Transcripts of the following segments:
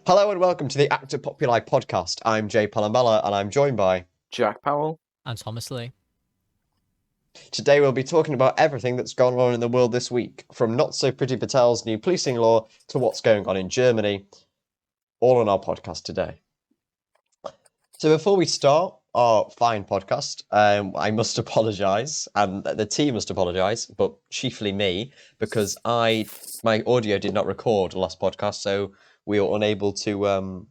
Hello and welcome to the Populi Podcast. I'm Jay Palambella and I'm joined by Jack Powell and Thomas Lee. Today we'll be talking about everything that's gone on in the world this week, from Not So Pretty Patel's new policing law to what's going on in Germany, all on our podcast today. So before we start our fine podcast, I must apologise, and the team must apologise, but chiefly me, because my audio did not record the last podcast, so we were unable to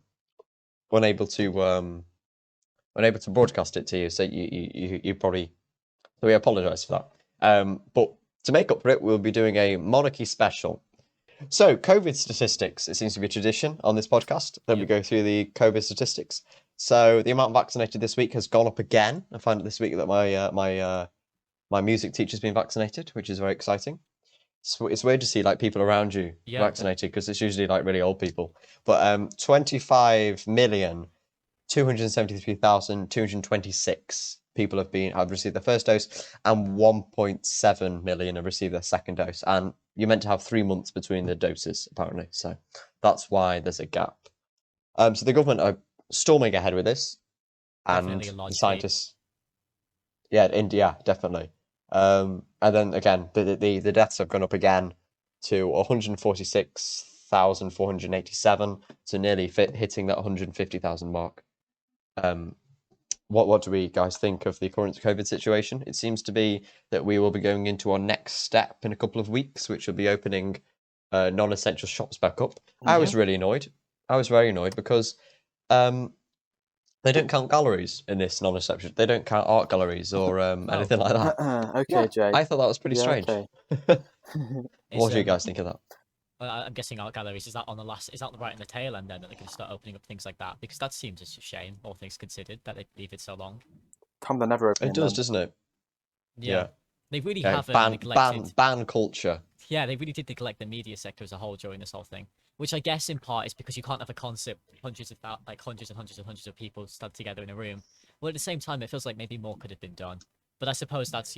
broadcast it to you. So you probably, so we apologise for that. But to make up for it, we'll be doing a monarchy special. So COVID statistics. It seems to be a tradition on this podcast that we go through the COVID statistics. So the amount vaccinated this week has gone up again. I found out this week that my music teacher's been vaccinated, which is very exciting. So it's weird to see like people around you vaccinated, because it's usually like really old people. But 25,273,226 people have received their first dose, and 1.7 million have received their second dose. And you're meant to have 3 months between the doses, apparently. So that's why there's a gap. So the government are storming ahead with this, and the scientists, India, definitely. And then again, the deaths have gone up again to 146,487, so nearly hitting that 150,000 mark. What do we guys think of the current COVID situation? It seems to be that we will be going into our next step in a couple of weeks, which will be opening non-essential shops back up. I was really annoyed. I was very annoyed because they don't count galleries in this non-essential. They don't count art galleries or anything like that. Okay, Jay. I thought that was pretty strange. Okay. What do you guys think of that? I'm guessing art galleries, is that right in the tail end then, that they can start opening up things like that? Because that seems a shame, all things considered, that they leave it so long. Tom, they're never opening. It does, doesn't it? Yeah. They really have neglected... ban culture. Yeah, they really did neglect the media sector as a whole during this whole thing. Which I guess in part is because you can't have a concert with hundreds of people stuck together in a room. Well, at the same time, it feels like maybe more could have been done. But I suppose that's,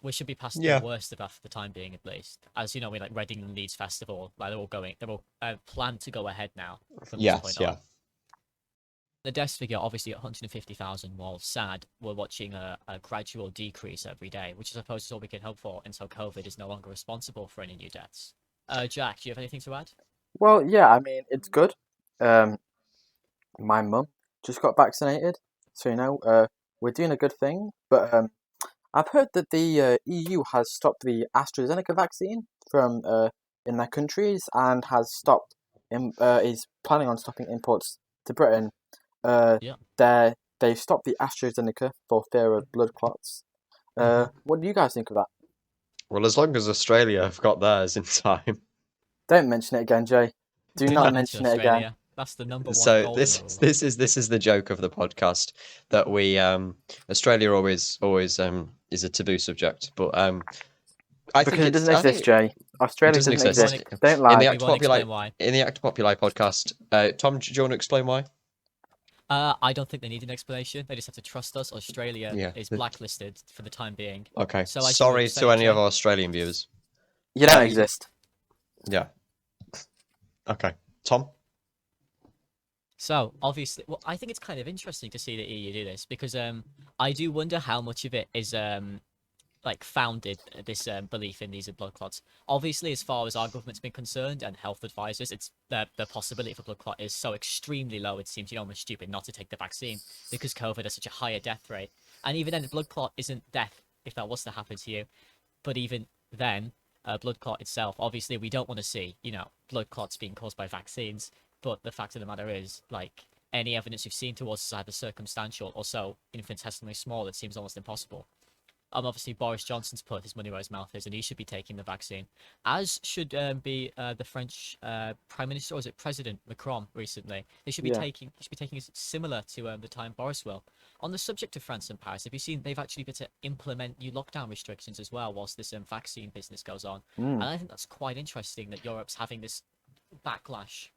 we should be past the worst of that for the time being, at least. As we like Reading and Leeds Festival, like they're all planned to go ahead now. From this point on. The death figure, obviously at 150,000, while sad, we're watching a gradual decrease every day, which I suppose is all we can hope for until COVID is no longer responsible for any new deaths. Jack, do you have anything to add? Well, yeah, I mean, it's good. My mum just got vaccinated, so we're doing a good thing. But I've heard that the EU has stopped the AstraZeneca vaccine from in their countries and has stopped is planning on stopping imports to Britain. They've stopped the AstraZeneca for fear of blood clots. What do you guys think of that? Well, as long as Australia have got theirs in time. Don't mention it again, Jay. Do not mention it again. That's the number one. So this is the joke of the podcast, that we Australia always is a taboo subject, but I think it doesn't exist, Jay. Australia doesn't exist. Don't lie. In the Act Populi podcast, Tom, do you want to explain why? I don't think they need an explanation. They just have to trust us. Australia is blacklisted for the time being. Okay. So sorry to any of our Australian viewers. You don't exist. Yeah. Okay. Tom? So, obviously, I think it's kind of interesting to see the EU do this, because I do wonder how much of it is founded, this belief in these blood clots. Obviously, as far as our government's been concerned and health advisors, it's the possibility for blood clot is so extremely low, it seems almost stupid not to take the vaccine, because COVID has such a higher death rate. And even then, the blood clot isn't death if that was to happen to you. But even then, blood clot itself, obviously we don't want to see, blood clots being caused by vaccines, but the fact of the matter is, any evidence you've seen towards is either circumstantial or so infinitesimally small it seems almost impossible. Obviously Boris Johnson's put his money where his mouth is, and he should be taking the vaccine, as should be the French Prime Minister, or is it President Macron recently. They should be taking it similar to the time Boris will. On the subject of France and Paris, have you seen they've actually been to implement new lockdown restrictions as well whilst this vaccine business goes on? And I think that's quite interesting that Europe's having this backlash.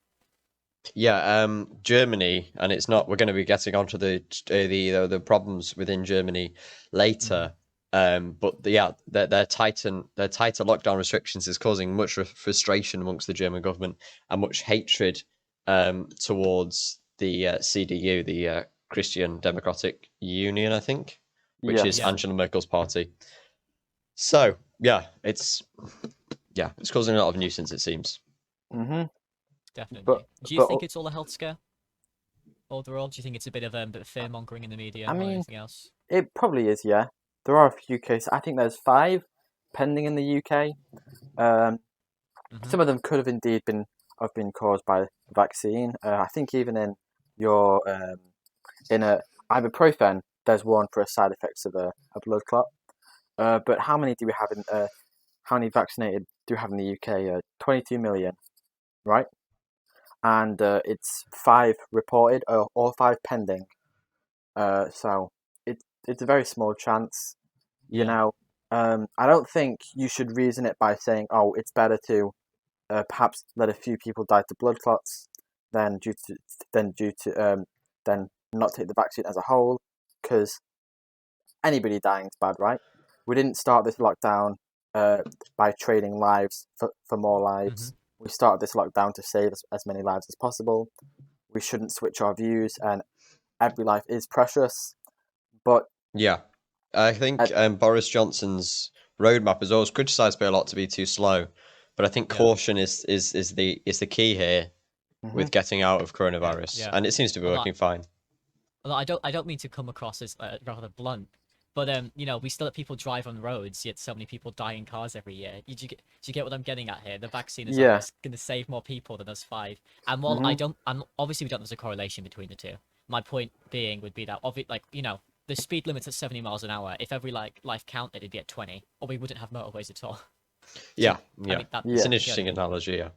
Yeah, Germany, and it's not. We're going to be getting onto the problems within Germany later. But their tighter lockdown restrictions is causing much frustration amongst the German government and much hatred towards the CDU, the Christian Democratic Union, I think, which is Yes. Angela Merkel's party. So it's causing a lot of nuisance, it seems. Mm-hmm. Definitely. But Do you but think it's all a health scare overall? Do you think it's a bit of fear mongering in the media I or mean, anything else? it probably is. Yeah, there are a few cases. I think there's 5 pending in the UK. Some of them could have indeed been caused by the vaccine. I think even in your in a ibuprofen, there's one for a side effects of a blood clot. But how many do we have in? How many vaccinated do we have in the UK? 22 million, right? And it's 5 reported, or 5 pending. So it's a very small chance. You know, I don't think you should reason it by saying, "Oh, it's better to perhaps let a few people die to blood clots than than not take the vaccine as a whole," because anybody dying is bad, right? We didn't start this lockdown by trading lives for more lives. We started this lockdown to save as many lives as possible. We shouldn't switch our views, and every life is precious. But Yeah, I think Boris Johnson's roadmap is always criticised by a lot to be too slow, but I think caution is the key here with getting out of coronavirus, and it seems to be working fine. Although I don't mean to come across as rather blunt, but we still let people drive on roads, yet so many people die in cars every year. Do you get what I'm getting at here? The vaccine is going to save more people than us 5. And while obviously we don't know there's a correlation between the two. My point being would be that the speed limit's at 70 miles an hour. If every life counted, it'd be at 20, or we wouldn't have motorways at all. Yeah, I mean, it's an interesting analogy. Yeah.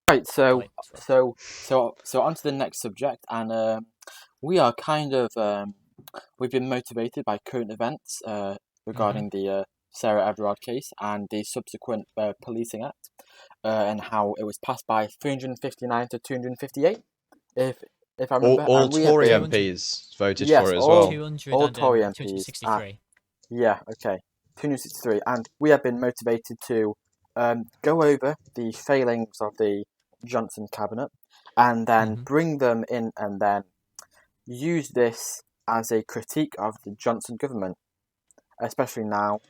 Right. So on to the next subject, and we are kind of we've been motivated by current events regarding the Sarah Everard case and the subsequent Policing Act, and how it was passed by 359 to 258. If I remember, all and Tory MPs voted for it as all, well. 200 all and Tory MPs. 263. Yeah, okay, 263, and we have been motivated to go over the failings of the Johnson cabinet, and then bring them in, and then use this as a critique of the Johnson government, especially now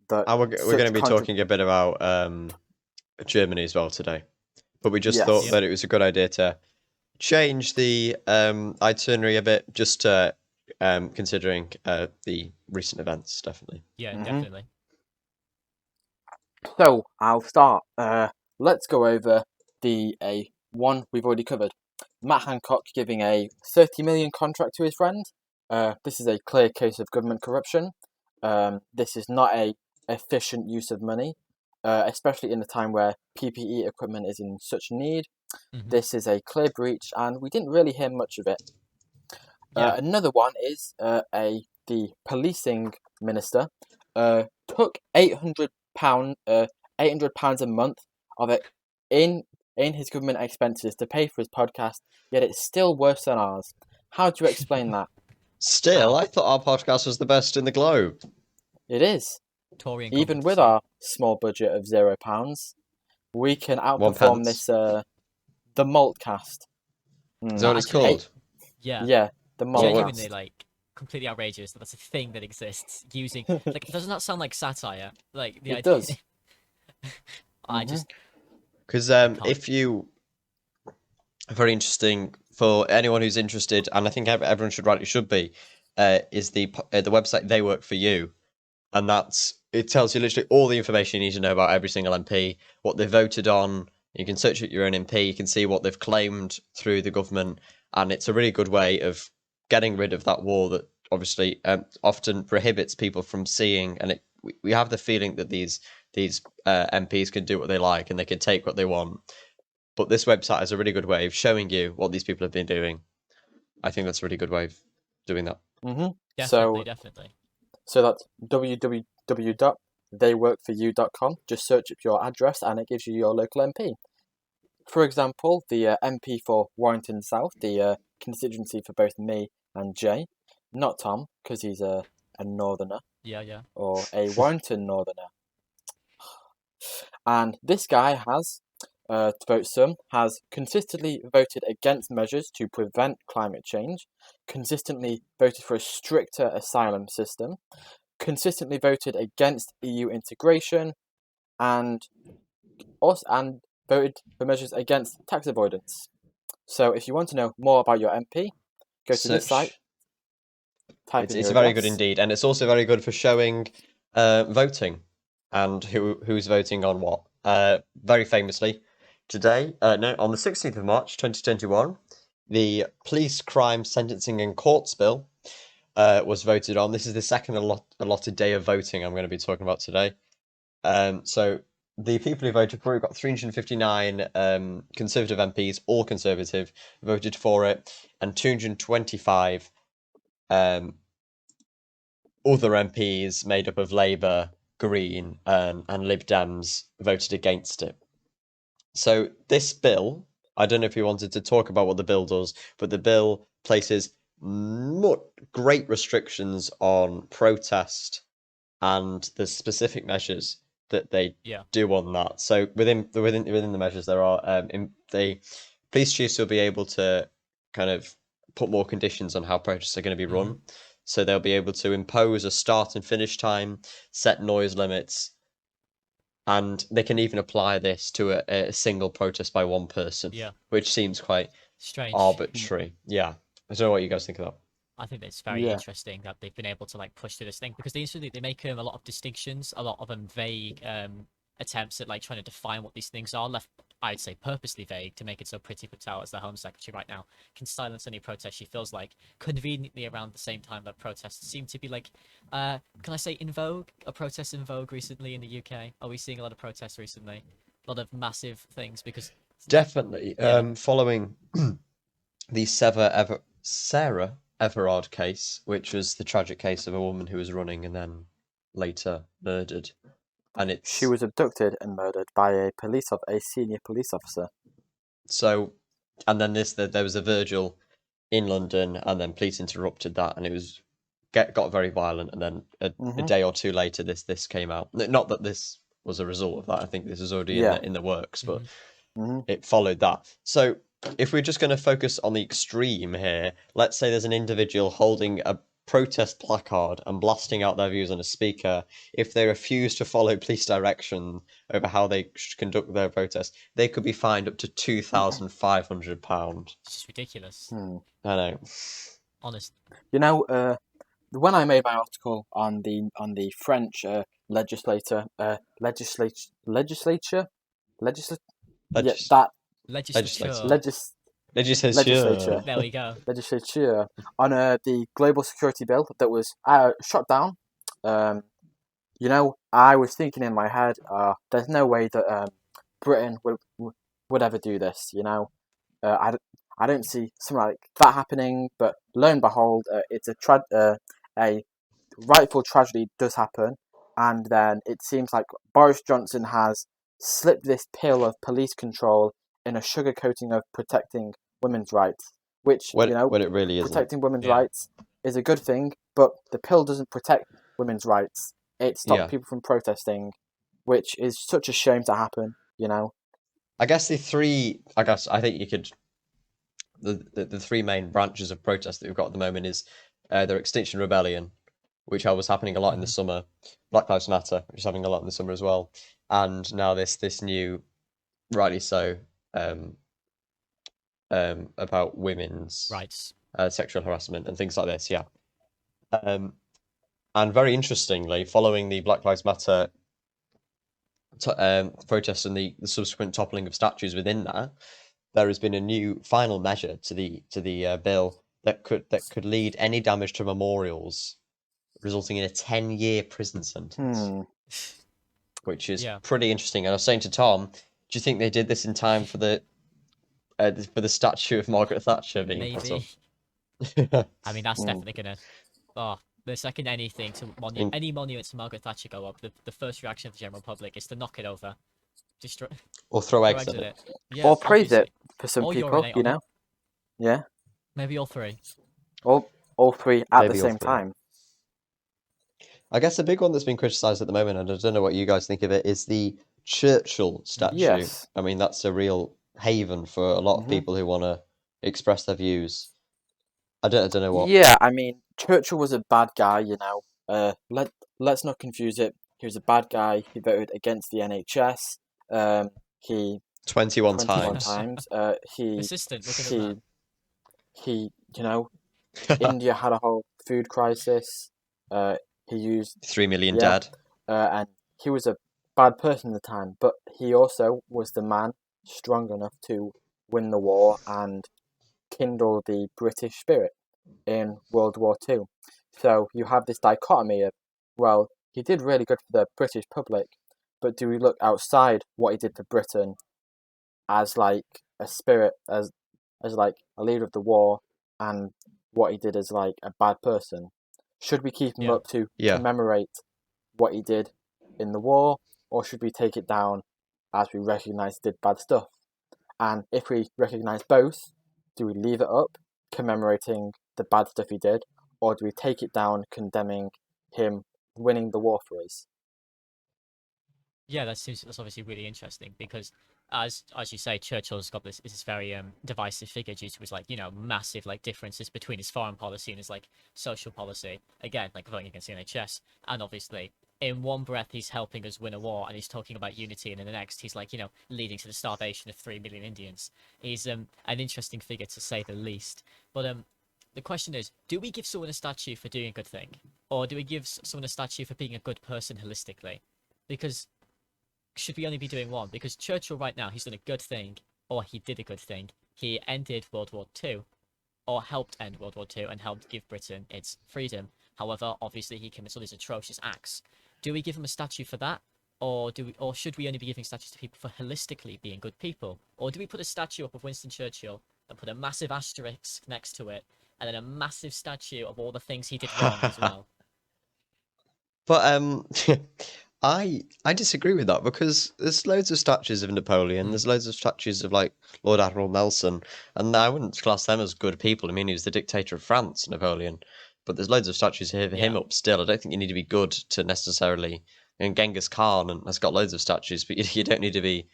that we're going to be talking a bit about Germany as well today, but we just thought that it was a good idea to change the itinerary a bit, just to considering the recent events, definitely. Yeah, definitely. So I'll start. Let's go over the one we've already covered. Matt Hancock giving a 30 million contract to his friend. This is a clear case of government corruption. This is not a efficient use of money, especially in a time where PPE equipment is in such need. This is a clear breach, and we didn't really hear much of it. Another one is the policing minister took £800 a month of it in his government expenses to pay for his podcast, yet it's still worse than ours. How do you explain that? Still, I thought our podcast was the best in the globe. It is. Tory Even with our small budget of £0, we can outperform this the Maltcast. Is that what it's called? Yeah, the Maltcast. Genuinely, completely outrageous that that's a thing that exists. Using doesn't that sound like satire? Like the it idea. Does. I just because if you very interesting for anyone who's interested, and I think everyone should be, is the website They Work For You, and it tells you literally all the information you need to know about every single MP, what they voted on. You can search at your own MP, you can see what they've claimed through the government, and it's a really good way of getting rid of that wall that obviously often prohibits people from seeing. And we have the feeling that these MPs can do what they like and they can take what they want. But this website is a really good way of showing you what these people have been doing. I think that's a really good way of doing that. Definitely. So that's www.theyworkforyou.com. Just search up your address and it gives you your local MP. For example, the MP for Warrington South, the constituency for both me and Jay, not Tom, because he's a northerner. Yeah. Or a Warrington northerner. And this guy has to vote some, has consistently voted against measures to prevent climate change, consistently voted for a stricter asylum system, consistently voted against EU integration, and voted for measures against tax avoidance. So if you want to know more about your MP, go to this site, type in It's your very good address. indeed, and it's also very good for showing voting and who's voting on what. Very famously, today, no, on the 16th of March 2021, the Police Crime Sentencing and Courts Bill was voted on. This is the second allotted day of voting I'm going to be talking about today. So the people who voted for it, we've got 359 Conservative MPs, all Conservative, voted for it, and 225 other MPs made up of Labour, Green, and Lib Dems voted against it. So this bill, I don't know if you wanted to talk about what the bill does, but the bill places great restrictions on protest and the specific measures that they do on that. So within the measures, there are the police chiefs will be able to kind of put more conditions on how protests are going to be run. So they'll be able to impose a start and finish time, set noise limits, and they can even apply this to a single protest by one person, which seems quite strange, arbitrary. Yeah, I don't know what you guys think of that. I think it's very interesting that they've been able to like push through this thing, because they make a lot of distinctions, a lot of vague attempts at like trying to define what these things are, left I'd say purposely vague to make it so Priti Patel, as the Home Secretary right now, can silence any protest she feels like, conveniently around the same time that protests seem to be like, can I say in vogue? A protest in vogue recently in the UK? Are we seeing a lot of protests recently? A lot of massive things, because... Definitely. Following the Sarah Everard case, which was the tragic case of a woman who was running and then later murdered. And she was abducted and murdered by a senior police officer. So, and then there was a Virgil in London, and then police interrupted that, and it was got very violent. And then a day or two later, this came out. Not that this was a result of that. I think this was already in the works, but it followed that. So, if we're just going to focus on the extreme here, let's say there's an individual holding a protest placard and blasting out their views on a speaker. If they refuse to follow police direction over how they should conduct their protest, they could be fined up to £2,500. It's just ridiculous. I know. Honest. You know, when I made my article on the French legislature. Legislature. There we go. Legislature on the global security bill that was shot down. You know, I was thinking in my head, there's no way that Britain would ever do this. You know, I don't see something like that happening. But lo and behold, it's a rightful tragedy does happen, and then it seems like Boris Johnson has slipped this pill of police control in a sugarcoating of protecting women's rights, which when it really isn't. Protecting women's rights is a good thing, but the pill doesn't protect women's rights. It stops people from protesting, which is such a shame to happen. You know, I think you could. The three main branches of protest that we've got at the moment is their Extinction Rebellion, which was happening a lot in the summer, Black Lives Matter, which is happening a lot in the summer as well, and now this new, rightly so, about women's rights, sexual harassment and things like this. And very interestingly, following the Black Lives Matter protests and the subsequent toppling of statues within that, there has been a new final measure to the bill that could lead any damage to memorials, resulting in a 10-year prison sentence, which is pretty interesting. And I was saying to Tom, do you think they did this in time for the statue of Margaret Thatcher being put up? I mean, that's definitely gonna. The second anything to any monument to Margaret Thatcher go up, the first reaction of the general public is to knock it over, destroy, or throw eggs at it. Yeah, or praise it for some people. You know, maybe all three. All three at the same time. I guess the big one that's been criticised at the moment, and I don't know what you guys think of it, is the Churchill statue. Yes. I mean, that's a real haven for a lot of Mhm. people who want to express their views. I don't know what. Yeah, I mean, Churchill was a bad guy, let's not confuse it. He was a bad guy. He voted against the NHS. He 21 21 times. times. He Persistent. Look at he that. he. India had a whole food crisis. He used 3 million yeah, dead. and he was a bad person at the time. But he also was the man strong enough to win the war and kindle the British spirit in World War II. So you have this dichotomy of, well, he did really good for the British public, but do we look outside what he did for Britain as like a spirit, as like a leader of the war, and what he did as like a bad person? Should we keep him Yeah. up to Yeah. commemorate what he did in the war, or should we take it down as we recognise he did bad stuff? And if we recognise both, do we leave it up, commemorating the bad stuff he did, or do we take it down, condemning him winning the war for us? Yeah, that's obviously really interesting because, as you say, Churchill's got this very divisive figure due to his massive differences between his foreign policy and his social policy. Again, voting against the NHS, and obviously in one breath he's helping us win a war and he's talking about unity, and in the next he's leading to the starvation of 3 million Indians. He's an interesting figure to say the least. But the question is, do we give someone a statue for doing a good thing, or do we give someone a statue for being a good person holistically? Because should we only be doing one? Because Churchill right now, he's done a good thing, or he did a good thing. He ended World War II, or helped end World War II, and helped give Britain its freedom. However, obviously he commits all these atrocious acts. Do we give him a statue for that? Or should we only be giving statues to people for holistically being good people? Or do we put a statue up of Winston Churchill and put a massive asterisk next to it, and then a massive statue of all the things he did wrong as well? But I disagree with that because there's loads of statues of Napoleon. There's loads of statues of Lord Admiral Nelson, and I wouldn't class them as good people. I mean, he was the dictator of France, Napoleon, but there's loads of statues of him up still. I don't think you need to be good to necessarily. And Genghis Khan has got loads of statues, but you don't need to be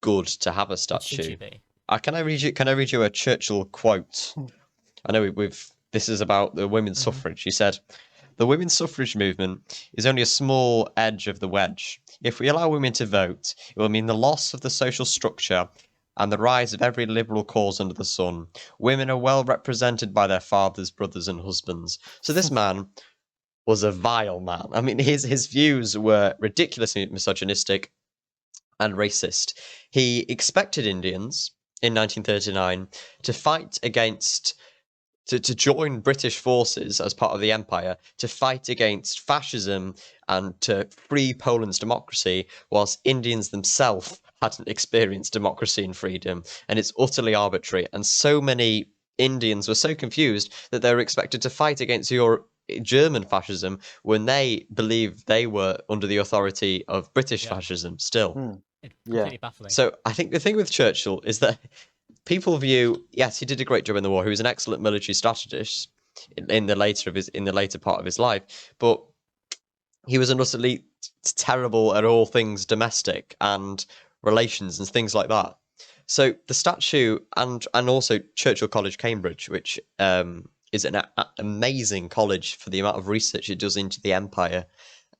good to have a What should statue. you be? Can I read you a Churchill quote? I know this is about the women's suffrage. He said, "The women's suffrage movement is only a small edge of the wedge. If we allow women to vote, it will mean the loss of the social structure and the rise of every liberal cause under the sun. Women are well represented by their fathers, brothers, and husbands." So this man was a vile man. I mean, his views were ridiculously misogynistic and racist. He expected Indians in 1939 to fight against to join British forces as part of the empire to fight against fascism and to free Poland's democracy, whilst Indians themselves hadn't experienced democracy and freedom. And it's utterly arbitrary. And so many Indians were so confused that they were expected to fight against German fascism when they believed they were under the authority of British fascism still. It's completely baffling. So I think the thing with Churchill is that people view, yes, he did a great job in the war. He was an excellent military strategist in the later part of his life, but he was an utterly terrible at all things domestic and relations and things like that. So the statue and also Churchill College, Cambridge, which is an amazing college for the amount of research it does into the empire,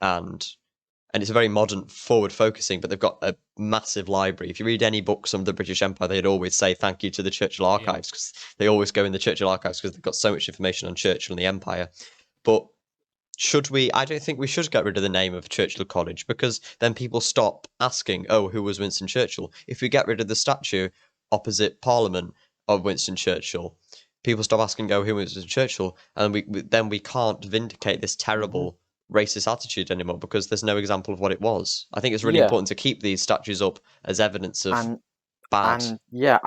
and it's very modern, forward-focusing, but they've got a massive library. If you read any books on the British Empire, they'd always say thank you to the Churchill Archives, because they always go in the Churchill Archives because they've got so much information on Churchill and the Empire. But I don't think we should get rid of the name of Churchill College, because then people stop asking, oh, who was Winston Churchill? If we get rid of the statue opposite Parliament of Winston Churchill, people stop asking, oh, who was Winston Churchill? And then we can't vindicate this terrible racist attitude anymore, because there's no example of what it was. I think it's really important to keep these statues up as evidence of bad. And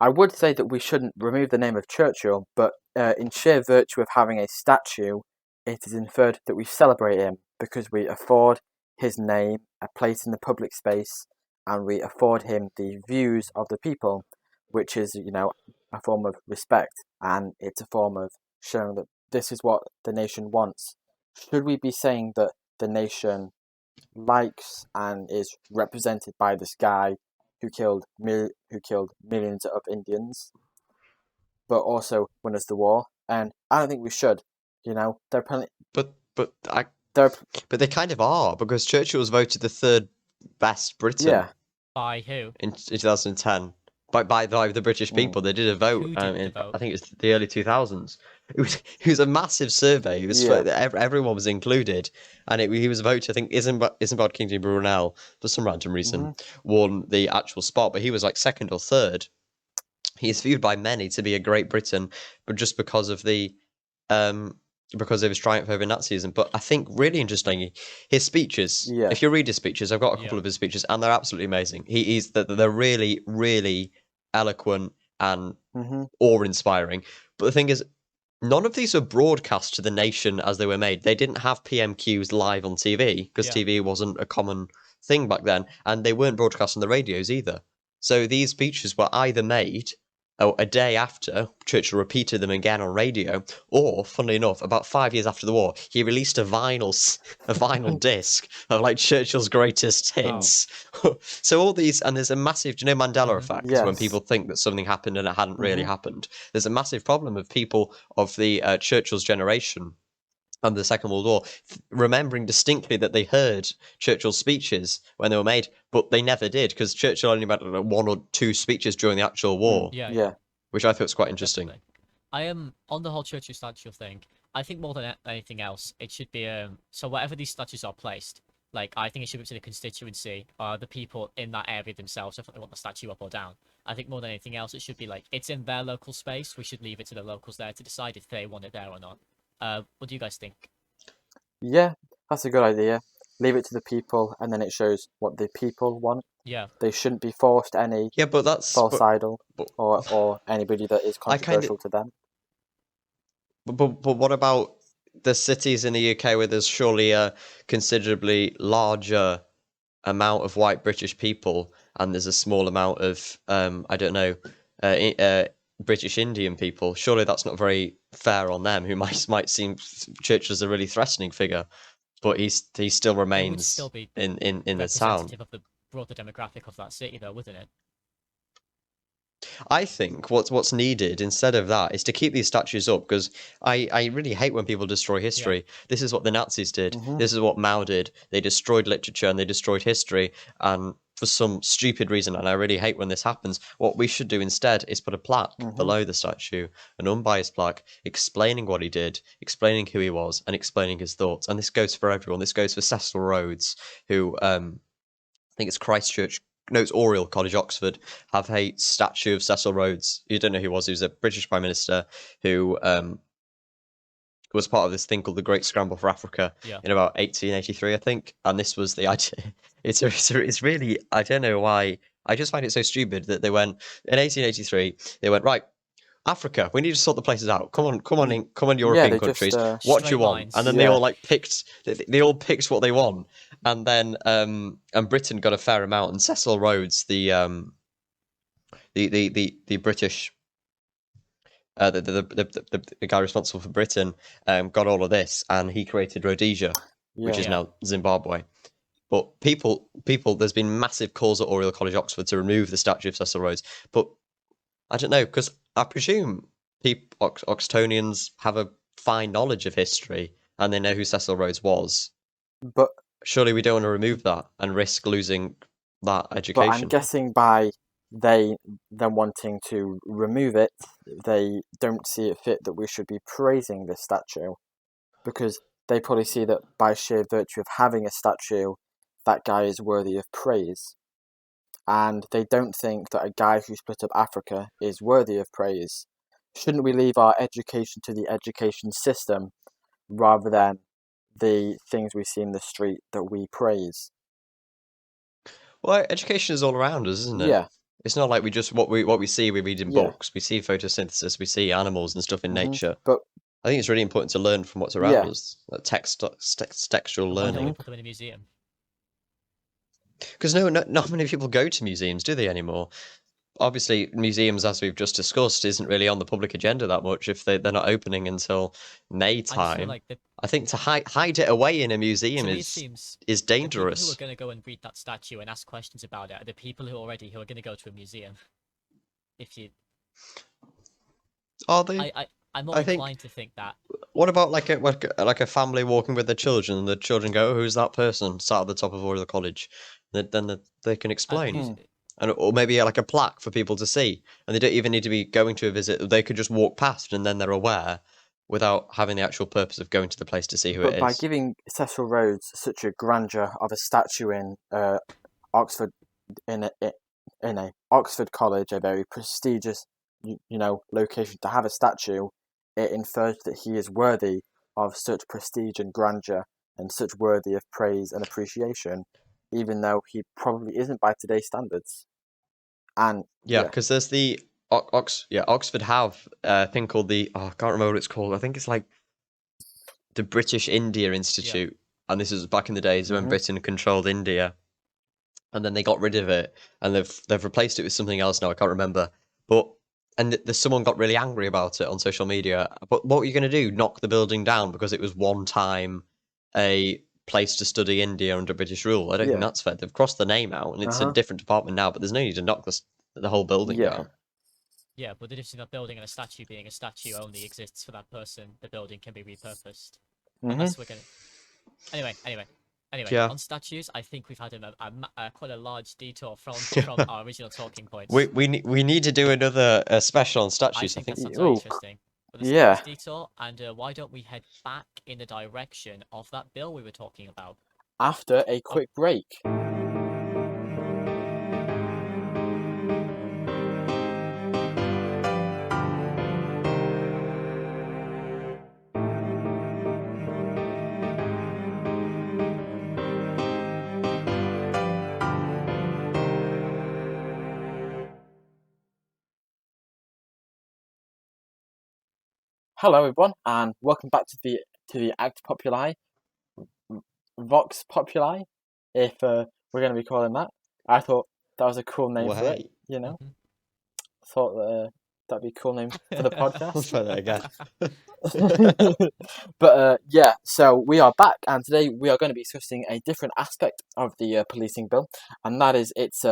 I would say that we shouldn't remove the name of Churchill, but in sheer virtue of having a statue, it is inferred that we celebrate him because we afford his name a place in the public space, and we afford him the views of the people, which is, a form of respect, and it's a form of showing that this is what the nation wants. Should we be saying that the nation likes and is represented by this guy who killed millions of Indians, but also won us the war. And I don't think we should. They're plenty. But They're they kind of are, because Churchill was voted the third best Briton yeah. By who? in 2010 by the British people. They did a vote. Who did the vote? I think it's the early 2000s. It was a massive survey. It was everyone was included, and he was voted. I think Isambard Kingdom Brunel, for some random reason, won the actual spot, but he was like second or third. He is viewed by many to be a Great Britain, but just because of because of his triumph over Nazism. But I think really interestingly, his speeches. Yeah. If you read his speeches, I've got a couple of his speeches, and they're absolutely amazing. They're really, really eloquent and awe-inspiring. But the thing is, none of these were broadcast to the nation as they were made. They didn't have PMQs live on TV because TV wasn't a common thing back then, and they weren't broadcast on the radios either. So these speeches were either made a day after Churchill repeated them again on radio, or, funnily enough, about 5 years after the war, he released a vinyl disc of like Churchill's greatest hits. So all these, and there's a massive, do you know Mandela effect? Yes. When people think that something happened and it hadn't really happened. There's a massive problem of people of the Churchill's generation and the Second World War, remembering distinctly that they heard Churchill's speeches when they were made, but they never did, because Churchill only made one or two speeches during the actual war, Yeah. which I thought was quite interesting. Definitely. I am on the whole Churchill statue thing. I think more than anything else, it should be so wherever these statues are placed, like I think it should be up to the constituency or the people in that area themselves if they want the statue up or down. I think more than anything else, it should be like it's in their local space. We should leave it to the locals there to decide if they want it there or not. What do you guys think? Yeah, that's a good idea. Leave it to the people, and then it shows what the people want. Yeah. They shouldn't be forced any But that's false idol but- or anybody that is controversial to them. But what about the cities in the UK where there's surely a considerably larger amount of white British people, and there's a small amount of British Indian people? Surely that's not very fair on them, who might seem Churchill as a really threatening figure, but he still remains still be in the town. Representative of the broader demographic of that city, though, wouldn't it? I think what's needed instead of that is to keep these statues up, because I really hate when people destroy history. This is what the Nazis did. This is what Mao did. They destroyed literature and they destroyed history, and for some stupid reason, and I really hate when this happens, what we should do instead is put a plaque below the statue, an unbiased plaque, explaining what he did, explaining who he was, and explaining his thoughts. And this goes for everyone. This goes for Cecil Rhodes, who I think it's Christchurch. No, it's Oriel College, Oxford, have a statue of Cecil Rhodes. You don't know who he was. He was a British Prime Minister who was part of this thing called the Great Scramble for Africa in about 1883, I think. And this was the idea. It's really, I don't know why. I just find it so stupid that they went, in 1883, they went, right, Africa, we need to sort the places out. Come on, European countries. What do you want? lines. And then they all picked. They all picked what they want, and then and Britain got a fair amount. And Cecil Rhodes, the British, the guy responsible for Britain, got all of this, and he created Rhodesia, which is now Zimbabwe. But people, there's been massive calls at Oriel College, Oxford, to remove the statue of Cecil Rhodes. But I don't know, because I presume Oxtonians have a fine knowledge of history and they know who Cecil Rhodes was. But surely we don't want to remove that and risk losing that education. But I'm guessing by them wanting to remove it, they don't see it fit that we should be praising this statue, because they probably see that by sheer virtue of having a statue, that guy is worthy of praise. And they don't think that a guy who split up Africa is worthy of praise. Shouldn't we leave our education to the education system rather than the things we see in the street that we praise? Well, education is all around us, isn't it? Yeah. It's not like we just what we see, we read in books. We see photosynthesis, we see animals and stuff in nature. But I think it's really important to learn from what's around us, like textual Why don't learning. we put them in a museum? Because not many people go to museums, do they, anymore? Obviously, museums, as we've just discussed, isn't really on the public agenda that much if they're not opening until May I just time. feel like I think to hide it away in a To museum me, it is seems is the people who are dangerous. going to go and read that statue and ask questions about it are the people who are going to go to a museum. If you, Are they? I'm more I think. inclined to think that. What about like a family walking with their children, and the children go, "Oh, who's that person sat at the top of Royal College?" Then they can explain, Who's, and or maybe like a plaque for people to see, and they don't even need to be going to a visit. They could just walk past, and then they're aware, without having the actual purpose of going to the place to see who But it by is. giving Cecil Rhodes such a grandeur of a statue in Oxford, in a Oxford College, a very prestigious, location to have a statue, it infers that he is worthy of such prestige and grandeur and such worthy of praise and appreciation, even though he probably isn't by today's standards. And Yeah, because there's the Oxford have a thing called I can't remember what it's called. I think it's like the British India Institute, and this is back in the days when Mhm. Britain controlled India, and then they got rid of it, and they've replaced it with something else now. I can't remember, and someone got really angry about it on social media. But what were you going to do? Knock the building down because it was one time a place to study India under British rule? I don't think Yeah. that's fair. They've crossed the name out, and it's a different department now. But there's no need to knock the whole building Yeah. down. Yeah, but the difference in a building and a statue being a statue only exists for that person. The building can be repurposed. Unless we're going to... Anyway, Yeah. on statues, I think we've had quite a large detour from our original talking points. We need to do another special on I statues. I think that think. sounds very Ooh, interesting. But let's yeah. take this detour, and why don't we head back in the direction of that bill we were talking about? After a quick break. Hello, everyone, and welcome back to the Act Populi, Vox Populi, if we're going to be calling that. I thought that was a cool name Well, for it. hey. Thought that'd be a cool name for the podcast. Try that again. But yeah, so we are back, and today we are going to be discussing a different aspect of the policing bill, and that is its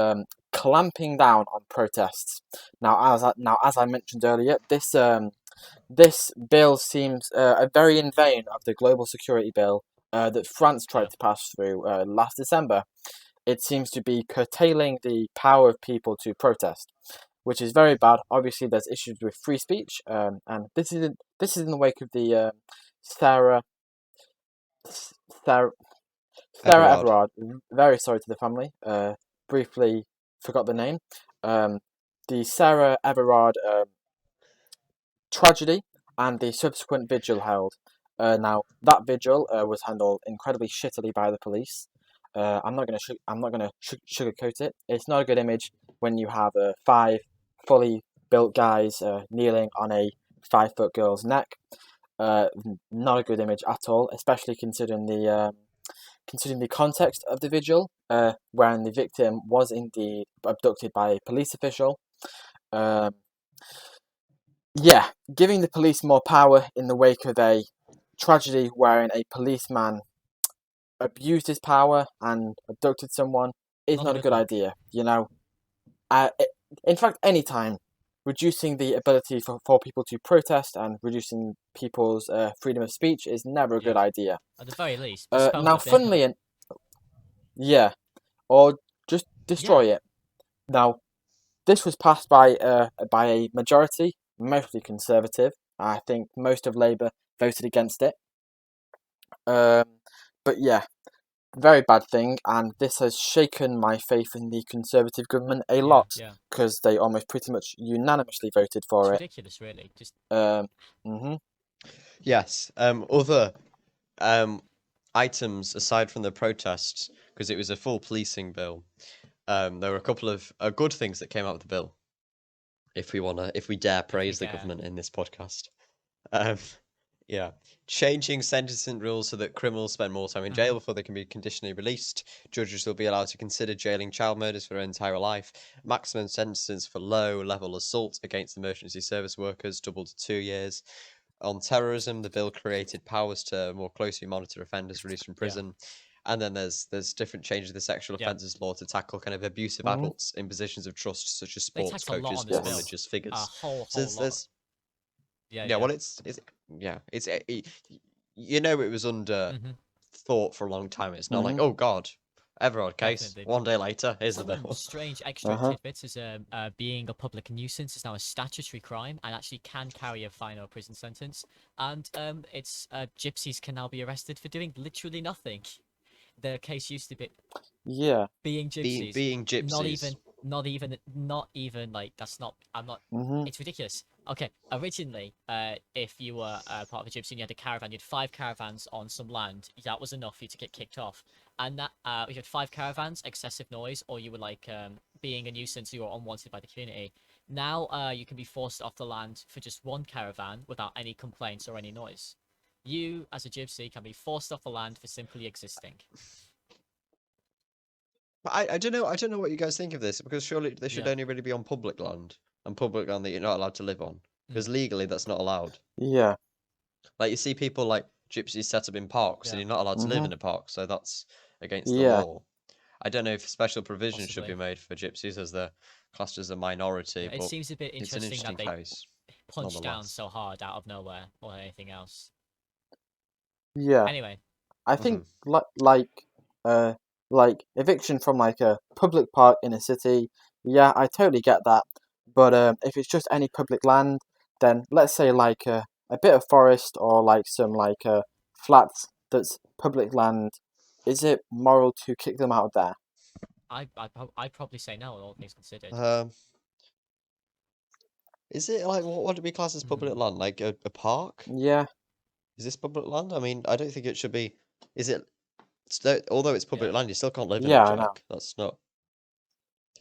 clamping down on protests. Now, as I mentioned earlier, this bill seems very in vein of the global security bill that France tried to pass through last December. It seems to be curtailing the power of people to protest, which is very bad. Obviously, there's issues with free speech, and this is in the wake of the Sarah Everard. Very sorry to the family. Briefly forgot the name. The Sarah Everard tragedy and the subsequent vigil held. Now that vigil was handled incredibly shittily by the police. I'm not gonna sugarcoat it. It's not a good image when you have 5 fully built guys kneeling on a 5-foot girl's neck. Not a good image at all, especially considering the context of the vigil, wherein the victim was indeed abducted by a police official. Yeah, giving the police more power in the wake of a tragedy wherein a policeman abused his power and abducted someone is not a good idea. In fact, any time reducing the ability for people to protest and reducing people's freedom of speech is never a good idea. At the very least. Now, funnily, or just destroy it. Now, this was passed by a majority, mostly Conservative. I think most of Labour voted against it. But yeah, very bad thing, and this has shaken my faith in the Conservative government a lot, because they almost pretty much unanimously voted for it's ridiculous, really. Just Yes. Other items aside from the protests, because it was a full policing bill. There were a couple of good things that came out of the bill. If we dare praise the government in this podcast. Yeah. Changing sentencing rules so that criminals spend more time in jail before they can be conditionally released. Judges will be allowed to consider jailing child murders for their entire life. Maximum sentences for low-level assault against emergency service workers doubled to 2 years. On terrorism, the bill created powers to more closely monitor offenders released from Yeah. prison. And then there's different changes to the sexual Yeah. offences law to tackle kind of abusive Mhm. adults in positions of trust, such as They sports tacked a lot coaches on this or Yes. bill. religious A figures. whole So lot. there's Yeah, yeah, yeah. well, it's you know, it was under Mhm. thought for a long time. It's not like, Mhm. oh God, Everard case. Definitely. One day later, here's the Some bill. strange extra Uh-huh. tidbits is being a public nuisance is now a statutory crime and actually can carry a fine or prison sentence. And it's gypsies can now be arrested for doing literally nothing. The case used to be Yeah. being gypsies. Being gypsies. Not even like that's not. I'm not. Mhm. It's ridiculous. Okay, originally, if you were part of a gypsy and you had a caravan, you had 5 caravans on some land. That was enough for you to get kicked off. And that if you had 5 caravans, excessive noise, or you were like being a nuisance, you were unwanted by the community. Now you can be forced off the land for just 1 caravan without any complaints or any noise. You, as a gypsy, can be forced off the land for simply existing. But I don't know. I don't know what you guys think of this, because surely they should Yeah. only really be on public land, and public land that you're not allowed to live on, because legally that's not allowed. Yeah. Like, you see people like gypsies set up in parks, and Yeah. you're not allowed to live Mhm. in a park, so that's against the Yeah. law. I don't know if special provision should Possibly. be made for gypsies, as they're classed as a minority, Yeah, it but seems a bit it's an interesting that interesting they case, punch down nonetheless. so hard out of nowhere or anything else. Yeah. Anyway, I think like eviction from like a public park in a city. Yeah, I totally get that. But if it's just any public land, then let's say like a bit of forest or like some like flats that's public land. Is it moral to kick them out of there? I'd probably say no, all things considered. Is it like, what do we class as public land? Like a park? Yeah. Is this public land? I mean, I don't think it should be. Is it? Although it's public Yeah. land, you still can't live in Yeah, it, I know. Jack. That's not.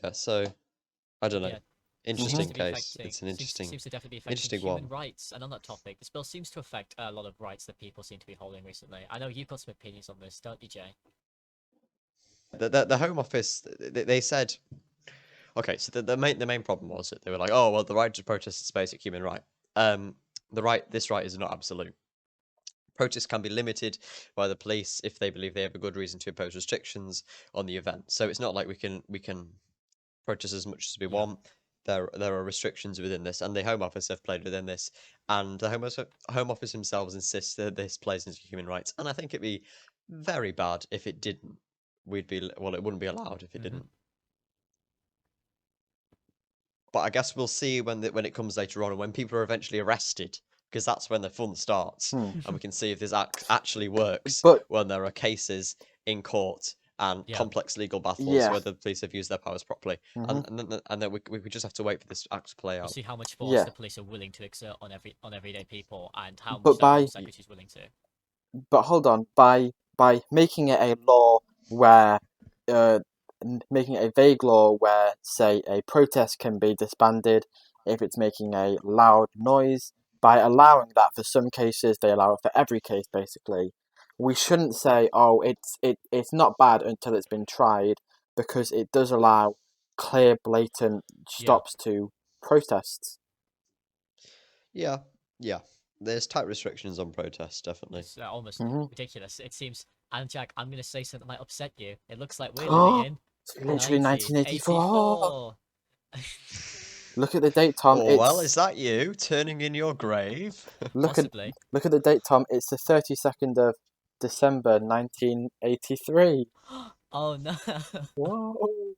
Yeah, so I don't know. Yeah, Interesting to be case. affecting It's an interesting, seems to definitely be affecting interesting human one. rights. And on that topic, this bill seems to affect a lot of rights that people seem to be holding recently. I know you've got some opinions on this, don't you, Jay? The Home Office, they said, okay, so the main problem was that they were like, oh well, the right to protest is a basic human right. This right is not absolute. Protests can be limited by the police if they believe they have a good reason to impose restrictions on the event. So it's not like we can protest as much as we want. There are restrictions within this, and the Home Office have played within this, and the Home Office themselves insist that this plays into human rights. And I think it'd be very bad if it didn't. It wouldn't be allowed if it didn't. But I guess we'll see when it comes later on, and when people are eventually arrested, because that's when the fun starts, and we can see if this actually works But when there are cases in court and Yeah. complex legal battles, Yeah. whether the police have used their powers properly, and then we just have to wait for this act to play We'll out. see how much force Yeah. the police are willing to exert on everyday people, and how But much the Home by Secretary is willing to. but hold on, by making it a law where making it a vague law where, say, a protest can be disbanded if it's making a loud noise, by allowing that for some cases, they allow it for every case, basically. We shouldn't say, oh, it's not bad until it's been tried, because it does allow clear, blatant stops to protests. Yeah, yeah. There's tight restrictions on protests, definitely. It's almost Mhm. ridiculous. It seems. And Jack, I'm going to say something that might upset you. It looks like we're living in It's literally 1984. 1984. Look at the date, Tom. Oh well, is that you turning in your grave? Possibly. Look at the date, Tom. It's the 32nd of December, 1983. Oh no. Whoa.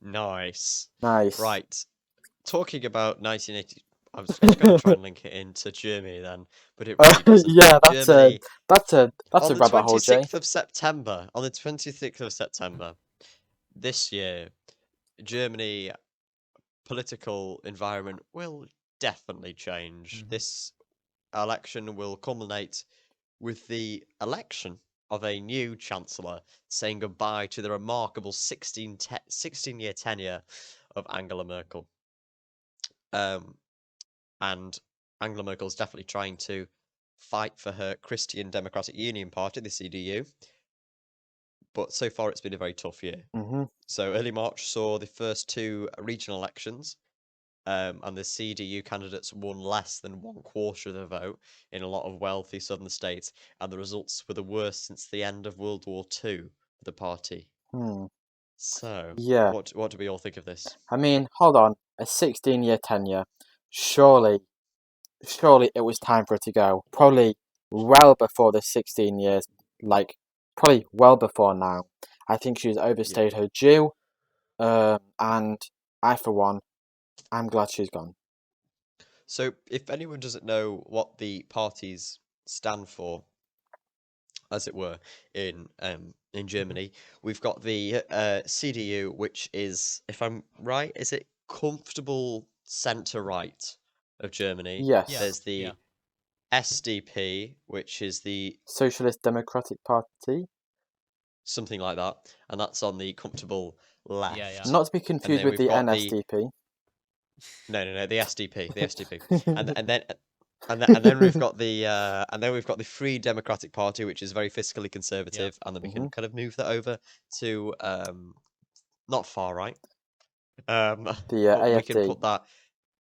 Nice. Nice. Right. Talking about 1980, I was going to try and link it into Germany then, but it really doesn't. Yeah, Germany, that's a on the rabbit hole, Jay. 26th of September, on the 26th of September this year, Germany political environment will definitely change. This election will culminate with the election of a new chancellor, saying goodbye to the remarkable 16-year tenure of Angela Merkel. And Angela Merkel is definitely trying to fight for her Christian Democratic Union Party, the CDU. But so far, it's been a very tough year. Mm-hmm. So early March saw the first 2 regional elections, and the CDU candidates won less than 1/4 of the vote in a lot of wealthy southern states, and the results were the worst since the end of World War II for the party. So, Yeah. what do we all think of this? I mean, hold on. A 16-year tenure. Surely it was time for it to go. Probably well before the 16 years. Like, probably well before now. I think she's overstayed her due. And I, for one, I'm glad she's gone. So, if anyone doesn't know what the parties stand for, as it were, in Germany, we've got the CDU, which is, if I'm right, is it comfortable centre right of Germany? Yes. Yeah. There's the SDP, which is the Socialist Democratic Party. something like that, and that's on the comfortable left. Yeah. Not to be confused then with the we've got the- NSDP. No, the SDP, and then we've got the Free Democratic Party, which is very fiscally conservative, and then we can kind of move that over to not far right, but we AFD. can put that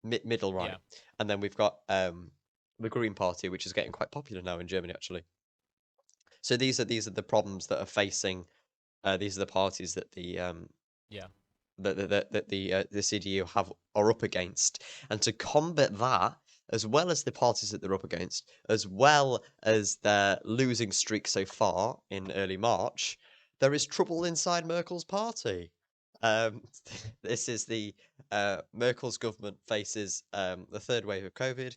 middle right, Yeah. and then we've got the Green Party, which is getting quite popular now in Germany, actually. So these are the problems that are facing. These are the parties that the the CDU are up against, and to combat that, as well as the parties that they're up against, as well as their losing streak so far in early March, there is trouble inside Merkel's party. This is the Merkel's government faces the third wave of COVID.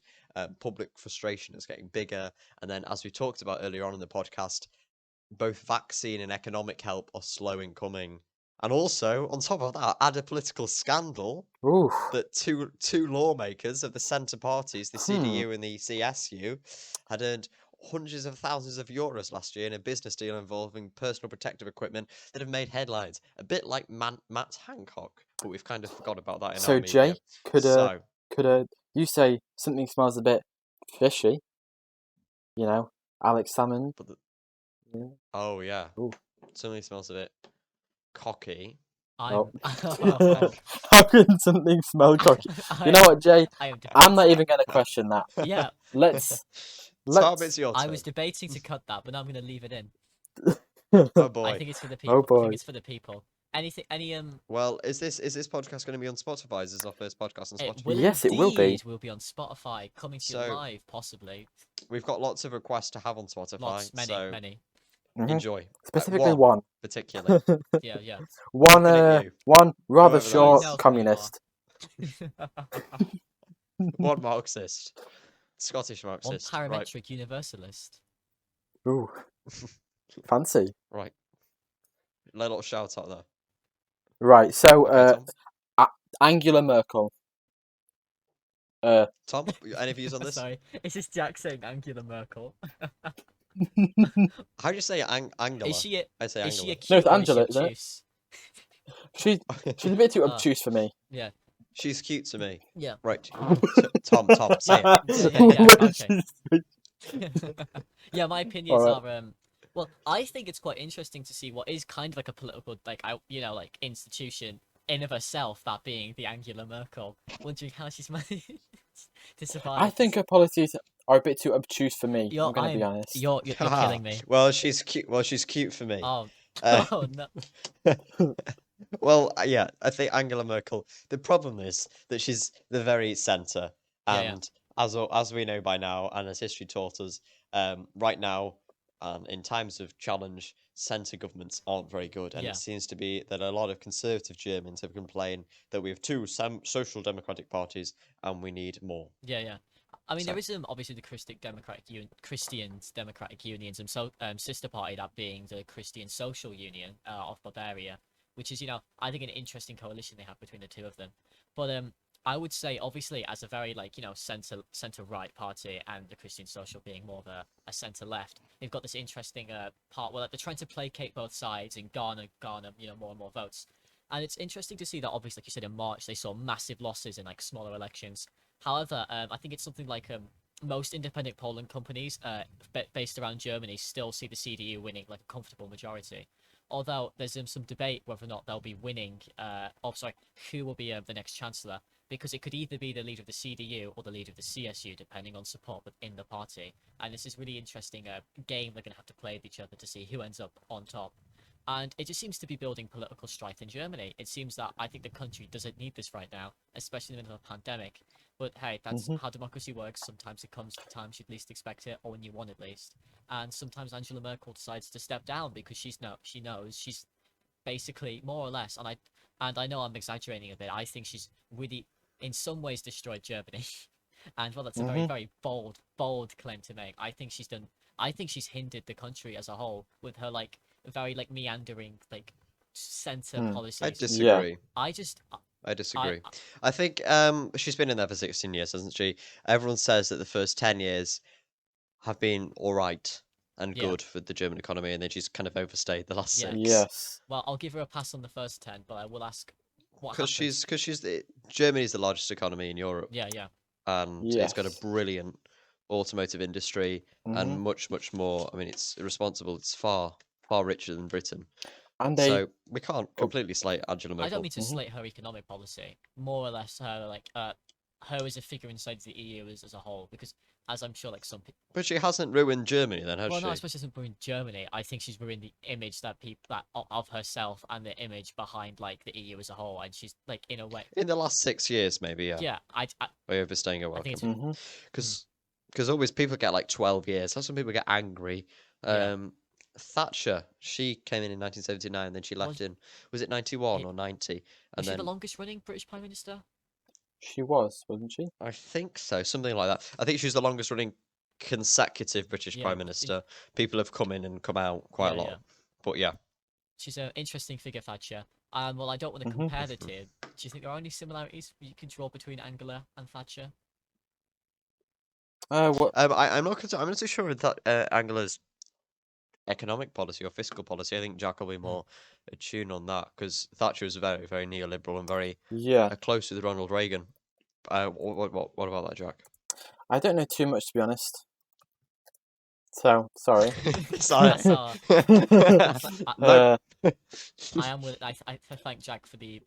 Public frustration is getting bigger, and then, as we talked about earlier on in the podcast, both vaccine and economic help are slow in coming. And also, on top of that, add a political scandal Oof. that two lawmakers of the centre parties, the CDU and the CSU, had earned hundreds of thousands of euros last year in a business deal involving personal protective equipment that have made headlines. A bit like Matt Hancock, but we've kind of forgot about that in So our media. Jay, could you say something smells a bit fishy? You know, Alex Salmond. But Yeah. oh yeah, Ooh. something smells a bit cocky. Oh. I'm How can something smell cocky? You know what, Jay? I'm not even going to question that. Yeah, Let's. Tom, it's your turn. I was debating to cut that, but now I'm gonna leave it in. Oh boy. I think it's for the people. Oh I boy. think it's for the people. Any Well, is this podcast going to be on Spotify? Is this our first podcast on Spotify? Yes, it will be. Indeed will be on Spotify, coming to you So- live, possibly. We've got lots of requests to have on Spotify, so Many. Mhm. enjoy. Specifically one. particularly. Yeah. One, Looking at you. one rather Whoever that short is. Knows who you communist. One Marxist. Scottish One Marxist. parametric universalist. Ooh, fancy. Right. Little shout out there. Right, so Okay, Angela Merkel. Tom, any views on this? Sorry, is this Jack saying Angela Merkel? How do you say Angela? Is she I say is she Angela. a cute No, it's or is Angela, she isn't it? obtuse? She's a bit too Ah. obtuse for me. Yeah. She's cute to me. Yeah. Right. So, Tom, say it. Yeah, okay. Yeah, my opinions Alright. are well, I think it's quite interesting to see what is kind of like a political like institution in of herself, that being the Angela Merkel. Wondering how she's managed to survive. I think her policies are a bit too obtuse for me. I'm going to be honest. You're killing me. Well, she's cute. Well, she's cute for me. Oh, Uh, no. Well, yeah, I think Angela Merkel. The problem is that she's the very centre, Yeah. and as we know by now, and as history taught us, right now, in times of challenge, centre governments aren't very good, and Yeah. it seems to be that a lot of conservative Germans have complained that we have two social democratic parties, and we need more. Yeah. I mean, So- there is obviously the Christians Democratic Unions, and so sister party, that being the Christian Social Union of Bavaria, which is I think an interesting coalition they have between the two of them. But I would say, obviously, as a very center right party, and the Christian Social being more of a center left, they've got this interesting part where they're trying to placate both sides and garner more and more votes. And it's interesting to see that, obviously, like you said, in March they saw massive losses in like smaller elections. However, I think it's something like most independent polling companies based around Germany still see the CDU winning like a comfortable majority, although there's some debate whether or not they'll be winning. Who will be the next chancellor? Because it could either be the leader of the CDU or the leader of the CSU, depending on support within the party. And this is really interesting game they're going to have to play with each other to see who ends up on top. And it just seems to be building political strife in Germany. It seems that I think the country doesn't need this right now, especially in the middle of a pandemic. But hey, that's how democracy works. Sometimes it comes at times you'd least expect it, or when you want it least. And sometimes Angela Merkel decides to step down because she knows she's basically more or less, and I know I'm exaggerating a bit. I think she's really, in some ways, destroyed Germany. And well, that's a very, very bold claim to make. I think she's hindered the country as a whole with her very meandering center policies. I disagree. I I disagree. I think she's been in there for 16 years, hasn't she? Everyone says that the first 10 years have been all right and good for the German economy, and then she's kind of overstayed the last 6. Yes. Well, I'll give her a pass on the first 10, but I will ask what Because happens. Germany's the largest economy in Europe, Yeah. and it's got a brilliant automotive industry and much, much more. I mean, it's responsible. It's far, far richer than Britain. And So we can't completely slate Angela Merkel. I don't mean to slate her economic policy. More or less her her as a figure inside the EU as a whole, because as I'm sure some people. But she hasn't ruined Germany, then, has Well, she? no, I suppose she hasn't ruined Germany. I think she's ruined the image that of herself and the image behind the EU as a whole, and she's in a way. In the last 6 years, maybe, yeah. Yeah, By overstaying her I think welcome. it's Because always people get 12 years. That's when people get angry. Thatcher, she came in 1979, then she left was it 91 or 90? Was she the longest running British Prime Minister? She was, wasn't she? I think so, something like that. I think she was the longest running consecutive British Prime Minister. People have come in and come out quite a lot. Yeah. But yeah. She's an interesting figure, Thatcher. Well, I don't want to compare the two. Do you think there are any similarities you can draw between Angela and Thatcher? What? I'm not too sure with Angela's economic policy or fiscal policy. I think Jack will be more attuned on that, because Thatcher was very, very neoliberal and very close with Ronald Reagan. What about that, Jack? I don't know too much, to be honest. So sorry. Sorry. I thank Jack for the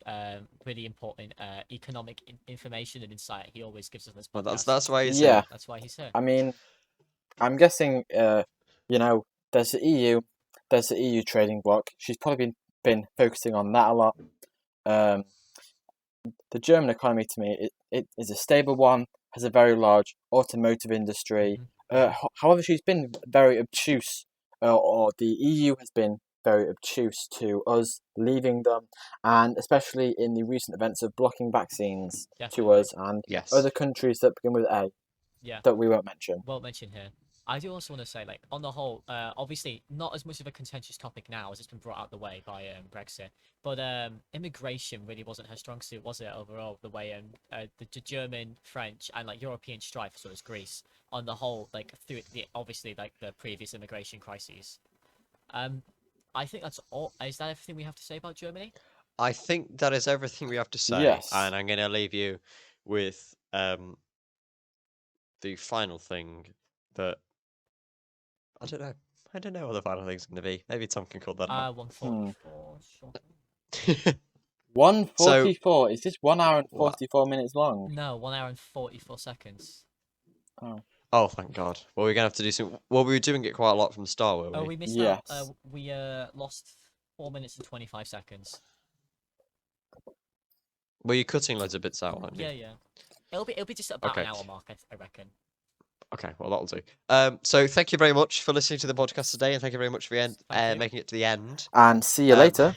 really important economic information and insight he always gives us on this podcast. Well, that's why he's here. That's why he's here. I mean, I'm guessing, there's the EU trading bloc. She's probably been focusing on that a lot. The German economy, to me, it is a stable one, has a very large automotive industry. However, she's been very obtuse, or the EU has been very obtuse to us leaving them, and especially in the recent events of blocking vaccines to us and other countries that begin with A that we won't mention. Won't mention here. I do also want to say, on the whole, obviously not as much of a contentious topic now as it's been brought out the way by Brexit, but immigration really wasn't her strong suit, was it, overall, the way the German, French, and European strife, as well as Greece, on the whole, through the previous immigration crises. I think that's all. Is that everything we have to say about Germany? I think that is everything we have to say. Yes. And I'm going to leave you with the final thing that... I don't know what the final thing's going to be. Maybe Tom can call that out. 144. Sure. 144? Is this 1 hour and 44 minutes long? No, 1 hour and 44 seconds. Oh, thank God. Well, we're going to have to do some... Well, we were doing it quite a lot from the start, weren't we? Oh, we missed out. We lost 4 minutes and 25 seconds. Well, you're cutting loads of bits out, aren't you? Yeah. It'll be just about an hour mark, I reckon. Okay, well, that'll do. So thank you very much for listening to the podcast today, and thank you very much for making it to the end. And see you later.